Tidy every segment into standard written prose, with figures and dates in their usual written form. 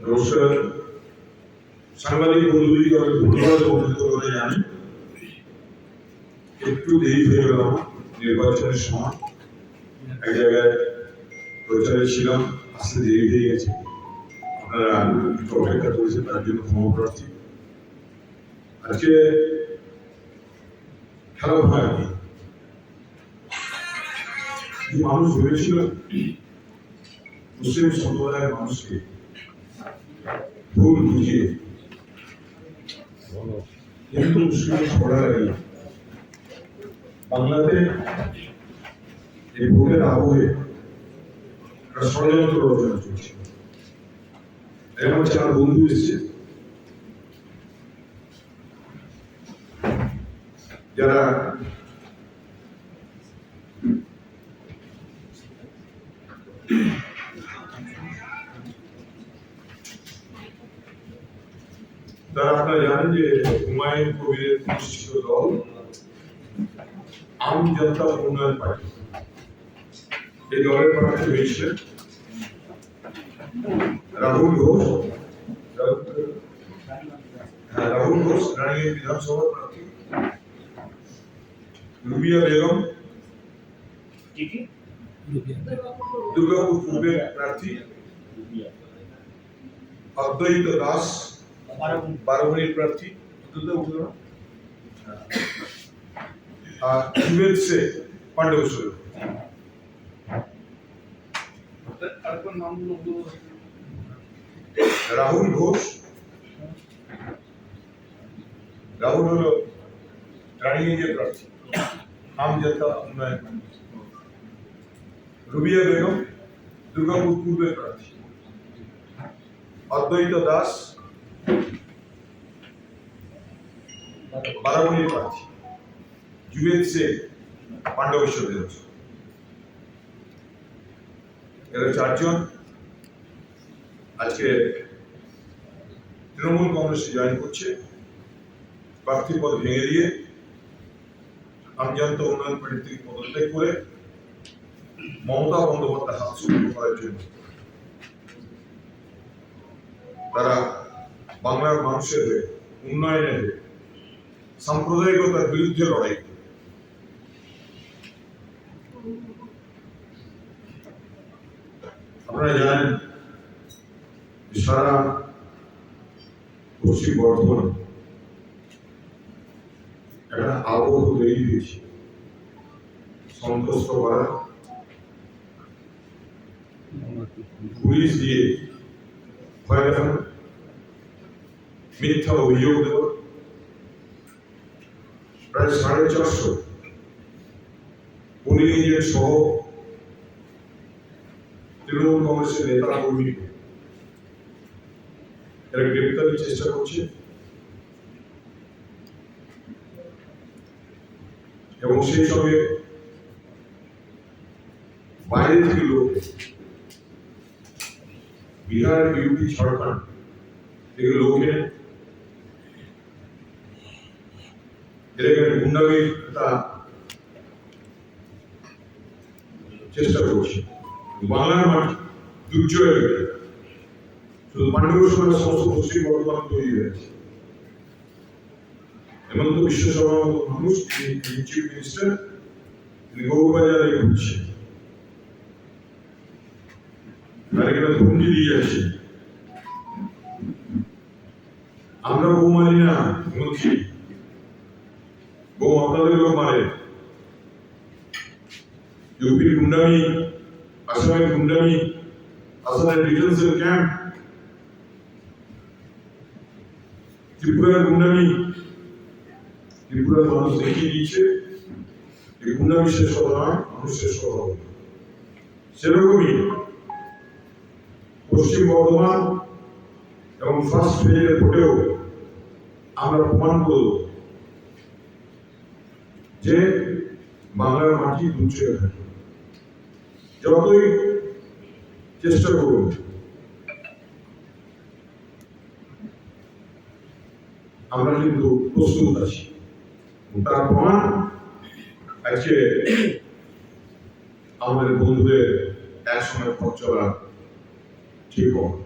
নমস্কার। সাংবাদিক বন্ধুদেরকে আমি ধন্যবাদ অভিযোগ করে জানি। একটু দেরি হয়ে গেল নির্বাচনের সময়, এক জায়গায় প্রচারে ছিলাম, আসতে দেরি হয়ে গেছে। আপনারা একটু অপেক্ষা করেছেন, তার জন্য ক্ষমা প্রার্থী। আজকে খেলা হয় আর কি, মানুষ ভেবেছিল মুসলিম সম্প্রদায়ের মানুষকে ভুল বুঝিয়ে হিন্দু মুসলিম ঝগড়া লাগিয়ে বাংলাতে এই ভোটের আবহে একটা ষড়যন্ত্র রচনা চলছে। এরকম 4 বন্ধু এসছে, যারা আপনারা জানেন যে হুমায়ুন কবিরের প্রতিষ্ঠিত দল আম জনতা উন্নয়ন পার্টি, এই দলের প্রার্থী হয়েছিলেন রাহুল ঘোষ। রাহুল ঘোষ রানীগঞ্জ বিধানসভার প্রার্থী, রুবিয়া বেগম দুর্গাপুর পূর্বের প্রার্থী, অদ্বৈত দাস বারোভনির প্রার্থী, আর জুবেদ শেখ পাণ্ডবেশ্বর। রাহুল ঘোষ, রাহুল হলো রানীগঞ্জের প্রার্থী আম জনতা উন্নয়ন, রুবিয়া বেগম দুর্গাপুর পূর্বের প্রার্থী, অদ্বৈত দাস বারাবণীর প্রার্থী, জুবেদ শেখ পাণ্ডবেশ্বর। এরা 4 জন আজকে তৃণমূল কংগ্রেসে জয়েন করছে, প্রার্থী পদ ভেঙে দিয়ে আম জনতা উন্নয়ন পার্টি থেকে পদত্যাগ করে মমতা বন্দ্যোপাধ্যায় হাত শক্ত করার জন্য তারা বাংলার মানুষের উন্নয়নের সাম্প্রদায়িকতার বিরুদ্ধে লড়াই। আপনারা জানেন সারা পশ্চিম বর্ধমান একটা আবহ তৈরি হয়েছে, সন্ত্রস্ত করা, পুলিশ দিয়ে ভয় দেখানো, মিথ্যা অভিযোগ দেওয়া। প্রায় 450 পুলিশ এজেন্ট সহ তৃণমূল কংগ্রেসের নেতা কর্মী এরা গ্রেপ্তারের চেষ্টা করছে এবং সেই সঙ্গে বাইরে থেকে লোক, বিহার, ইউপি, ঝাড়খণ্ড থেকে লোক এনে এখানে গুন্ডামির একটা চেষ্টা করছে। বাংলার মাটি দুর্জয় হয়ে গেছে, শুধু পাণ্ডবেশ্বর সমস্ত পশ্চিম বর্ধমান তৈরি হয়েছে। হেমন্ত বিশ্ব শর্মার মতো মানুষ, তিনি চিফ মিনিস্টার, তিনি গৌরবাজারে ঘুরছে, তার এখানে ধমকি দিয়ে যাচ্ছে আমরা বউ মানি না, মন্ত্রী বউ আপনাদের লোক মারে। ইউপির গুন্ডামি, আসামের গুন্ডামি, আসামের ডিটেনশন ক্যাম্প, ত্রিপুরার গুন্ডামি, ত্রিপুরার মানুষ দেখিয়ে দিচ্ছে এই গুন্ডামি শেষ হওয়া নয়, মানুষ শেষ হওয়া হবে। সেরকমই পশ্চিম বর্ধমান এবং ফার্স্ট ফেজের ভোটেও আমরা প্রমাণ করব যে বাংলার মাটি দুর্জয় থাকে। যতই চেষ্টা করুন আমরা কিন্তু প্রস্তুত আছি। তার প্রমাণ আজকে আমাদের বন্ধুদের একসঙ্গে পথ চলা ঠিক হবে।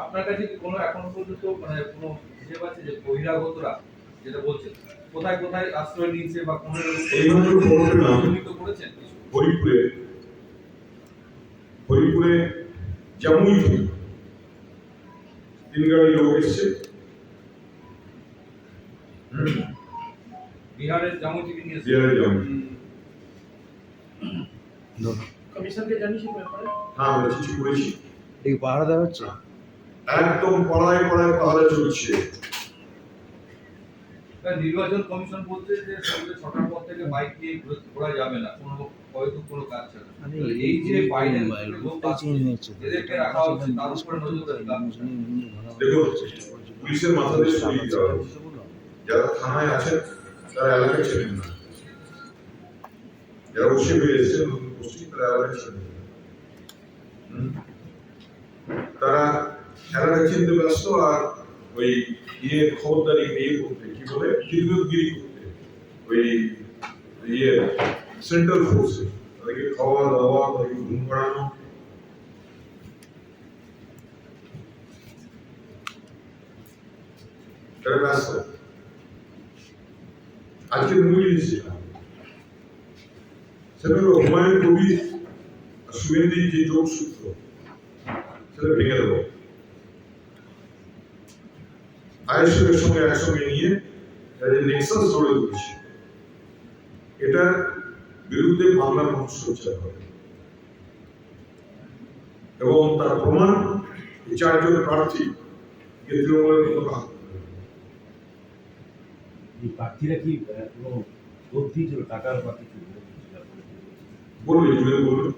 আপনার কাছে কি কোনো এখন পর্যন্ত মানে কোনো হিসেব আছে যে বহিরাগতরা যেটা বলছেন কোথায় কোথায় আশ্রয় নিয়েছে বা কোন এইমাত্র খবর পেলাম চিহ্নিত করেছেন কিছু? হরিপুরে জামুই থেকে 3 গাড়ি লোক এসছে। বিহারের জামুই থেকে নিয়েছে। বিহারের জামুই। কমিশনকে জানিয়েছেন ব্যাপারে? হ্যাঁ, আমরা চিঠি করেছি। এই পাহাড় দেওয়া হচ্ছে একদম পাড়ায় পাড়ায় পাহাড়ে চলছে। নির্বাচন কমিশন বলছে যে সন্ধ্যে 6টার পর থেকে বাইক নিয়ে ঘোরা যাবে না, হয়তো কোনো কাজ ছাড়া। এই যে বাইরে এদেরকে রাখা হচ্ছে তার উপরে নজর রাখা। দেখুন, পুলিশের মাথাতে সরিয়ে দেওয়া হয়েছে। যারা থানায় আছেন তারা এলাকায় ছিলেন না, যারা বসে হয়ে এসেছেন নতুন পোস্টিং তারা এলাকায় ছিলেন না। তারা এলাকায় চিনতে ব্যস্ত আর ওই খবরদারি করতে কি বলে খিদমতগিরি করতে ওই সেন্ট্রাল ফোর্সে তাদেরকে খাওয়া দাওয়া তাদেরকে ঘুম পাড়ানো। তারা ব্যস্ত। আজকে মুভি দিয়েছিলাম, সেটা হলো হুমায়ুন কবির আর সুগন্ধির যে যোগসূত্র সেটা ভেঙে দেবো, আইএসএফের সঙ্গে একসঙ্গে নিয়ে নেক্সাস গড়ে তুলেছি। এটার বিরুদ্ধে বাংলার মানুষ সোচ্চার হবে এবং তার প্রমাণ 4 জন প্রার্থী তৃণমূলের মতো কাজ প্রার্থীরা কি কোনো তথ্যই ছিল টাকার বা কিছু বলবে বলবে।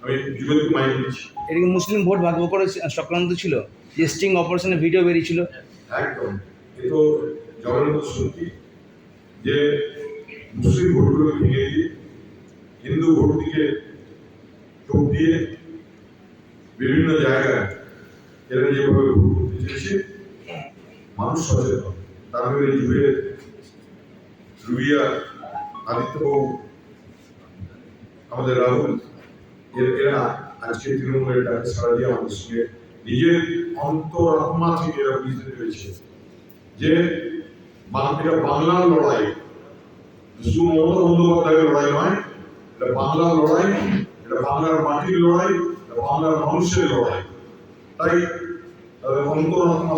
আমি যুগলকে মাইক দিচ্ছি। এটা কি মুসলিম ভোট ভাগ্য করে সংক্রান্ত ছিল যে স্টিং অপারেশনের ভিডিও বেরিয়েছিল? একদম, এ তো জগন্নাথ সত্যি যে মুসলিম ভোটগুলো ভেঙে দিয়ে হিন্দু ভোট দিকে টোপ দিয়ে বিভিন্ন জায়গায় এরা যেভাবে ভোট করতে চেয়েছে মানুষ সচেতন। তারপরে যুগে রুবিয়া, আদিত্যবাবু, আমাদের রাহুল এরা আজকে তৃণমূলের ডাকে সারা দিয়ে আমাদের সঙ্গে নিজের অন্তরাত্মা থেকে এরা বুঝতে পেরেছে যে এটা বাংলার লড়াই, শুধু মমতা বন্দ্যোপাধ্যায়ের লড়াই নয়, এটা বাংলার লড়াই, এটা বাংলার মাটির লড়াই, এটা বাংলার মানুষের লড়াই। তাই তাদের অন্তরাত্মা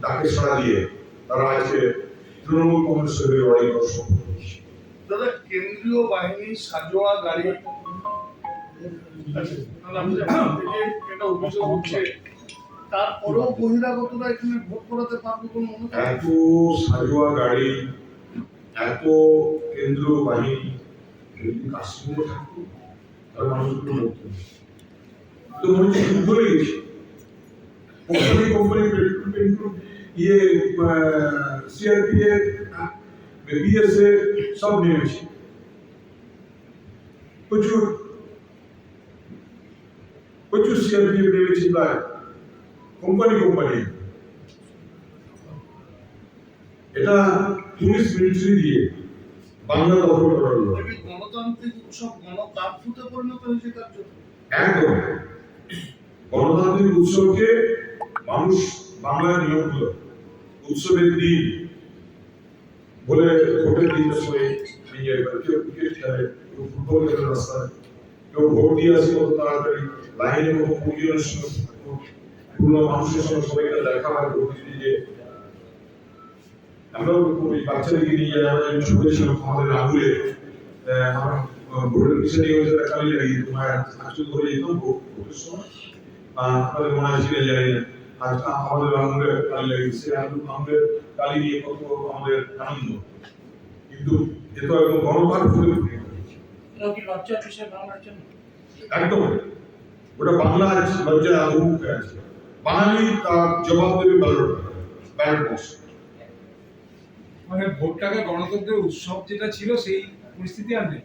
ডাকে সাড়া দিয়ে তারা আজকে তৃণমূল কংগ্রেসের লড়াই করা সম্ভব হয়েছে। দাদা, কেন্দ্রীয় বাহিনীর সাজোয়া গাড়ি এটা অভিযোগ হচ্ছে, তারপরেও বহিরাগতরা এখানে ভোট করাতে পারবে কোনো মনে হয়? এত সাজোয়া গাড়ি, এত কেন্দ্রীয় বাহিনী যদি কাশ্মীরে থাকতো তাহলে মানুষগুলো মরতো না। তো মনে হচ্ছে যুদ্ধ হয়ে গেছে। কোম্পানি পেট্রোল সিআরপিএফ বিএসএফ সব নেমেছে। প্রচুর সিআরপিএফ নেমেছে, প্রায় কোম্পানি এটা পুলিশ মিলিটারি দিয়ে বাংলা দখল করার লড়াই। গণতান্ত্রিক উৎসব গণকার্ফুতে পরিণত হয়েছে তার জন্য। একদম, গণতান্ত্রিক উৎসবকে মানুষ বাংলার নিয়মগুলো উৎসবের দিন বলে ভোটের দিন সময় এনজয় করে। কেউ ক্রিকেট খেলে, কেউ ফুটবল খেলে রাস্তায়, কেউ ভোট দিয়ে আসে কত তাড়াতাড়ি লাইনে কত পরিজনের সঙ্গে পুরনো মানুষের সঙ্গে সবাইকে দেখা হয় ভোট দিতে। যে আমরাও ওই বাচ্চাদেরকে নিয়ে যাই, আমরা যখন ছোট ছিলাম আমাদের আঙুলে আমরা ভোটের পিছনে কালি লাগিয়ে তোমার আসতে করে যেতাম ভোটের সময়। আমাদের মনে হয় চিনে যাই না, আমাদের আঙুলে কালি লাগিয়েছে, আমাদের কালি নিয়ে কত আমাদের আনন্দ। কিন্তু এ তো একদম গণকার্ফুতে একদম, ওটা বাংলা লজ্জায় আবুমুখে আছে। বাঙালি তার জবাব দেবে ব্যালট বক্স। মানে ভোটটাকে গণতন্ত্রের উৎসব যেটা ছিল সেই পরিস্থিতি আর নেই।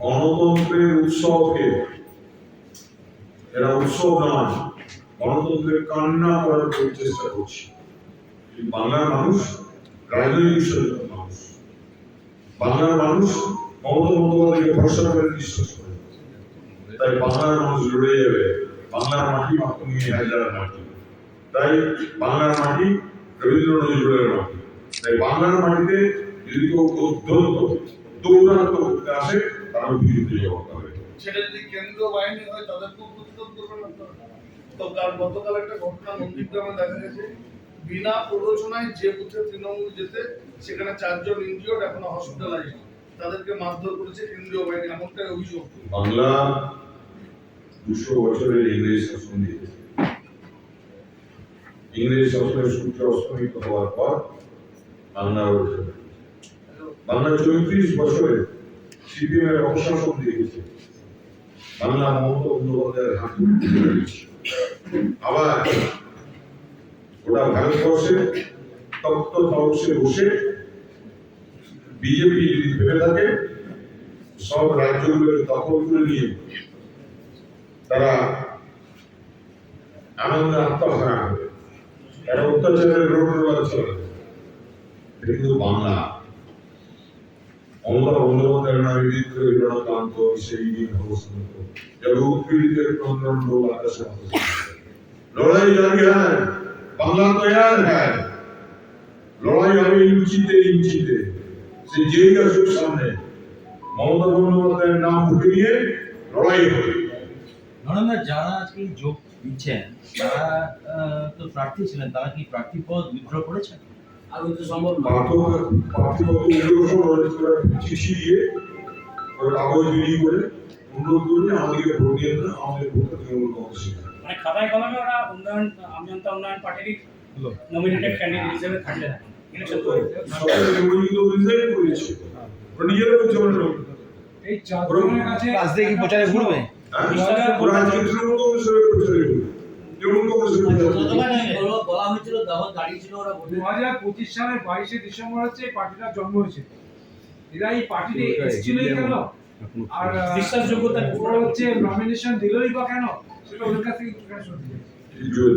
গণতন্ত্রের উৎসবকে এরা উৎসব নয়, গণতন্ত্রের কান্না করার চেষ্টা করছে। বাংলার মানুষ রাজনৈতিক সচেতন মানুষ, বাংলার মানুষ মমতা বন্দ্যোপাধ্যায়কে ভরসা করে বিশ্বাস করে। তাই বাংলার মানুষ লড়ে যাবে। বাংলার মাটি মাতঙ্গী হাজরার মাটি, তাই বাংলার মাটি রবীন্দ্র নজরুলের মাটি। তাই বাংলার মাটিতে যদি কেউ দৌড়ান্ত করতে আসে তার বিরুদ্ধে জবাব হবে। সেটা যদি কেন্দ্রীয় বাহিনী হয় তাদেরকেও প্রতিরোধ করবেন আপনারা। তো গতকাল একটা ঘটনা নন্দীগ্রামে দেখা গেছে, বিনা প্ররোচনায় যে বুথে তৃণমূল যেতে সেখানে 4 জন ইনজিওর্ড এখনো হসপিটালাইজড, তাদেরকে মারধর করেছে কেন্দ্রীয় বাহিনী, এমনটাই অভিযোগ। বাংলা 200 বছরের ইংরেজ শাসন দিয়েছে। ইংরেজ শাসনের সূর্য অস্তমিত হওয়ার পর বাংলা 34 বছরে সিপিএম এর অপশাসন দিয়েছে। বাংলা মমতা বন্দ্যোপাধ্যায়ের হাত আবার ওটা ভারতবর্ষে তপ্ত তপসে বসে বিজেপি যদি ভেবে থাকে সব রাজ্যগুলোকে দখল করে নিয়ে তারা আনন্দে আত্মহারা হবে, তারা অত্যাচারের রোড চলে। এটা কিন্তু বাংলা। মমতা বন্দ্যোপাধ্যায়ের নামে ক্লান্ত সেই দিন অবস্থান जब उत्पीड़ित क्रोधन लोग आकाश में लड़ाई जारी है, बांग्ला तैयार है, लड़ाई हमें इंचीते से जेगा सुख सामने ममता बंद्योपाध्याय नाम उठे लिए लड़ाई होगी। নরেন্দ্র যারা আজকে যোগ দিচ্ছেন তারা তো প্রার্থী ছিলেন, তারা কি প্রার্থী পদ উইথড্র করেছেন? আর ওই তো সম্ভব না। প্রার্থী পদ উইথড্র চিঠি দিয়ে ওরা কাগজ বিলি করে অনুরোধ করলে আমাদেরকে ভোট দিয়ে দেন, আমাদের ভোটটা তৃণমূল কংগ্রেস। মানে খাতায় কলমে ওরা উন্নয়ন আমি জনতা উন্নয়ন পার্টির নমিনেটেড ক্যান্ডিডেট হিসেবে থাকলে ইলেকশন করে সবাই নির্বাচিত রিজাইন করেছে, ওরা নিজেরা বলছে আমরা লোক। এই চারজনের কাছে কাজ দিয়ে কি প্রচারে ঘুরবে? ওরা আজকে তৃণমূল কংগ্রেসের প্রচারে ঘুরবে, তৃণমূল কংগ্রেসের প্রচারে বলা হয়েছিল দাঁড়িয়েছিল ওরা 2025 সালের 22শে ডিসেম্বর হচ্ছে এই পার্টিটার জন্ম হয়েছে। এরা এই পার্টিতে এসেছিলই কেন, আর বিশ্বাসযোগ্যতা ওরা হচ্ছে নমিনেশন দিলই বা কেন, সেটা ওদের কাছ থেকে শুনতে চাই। জয়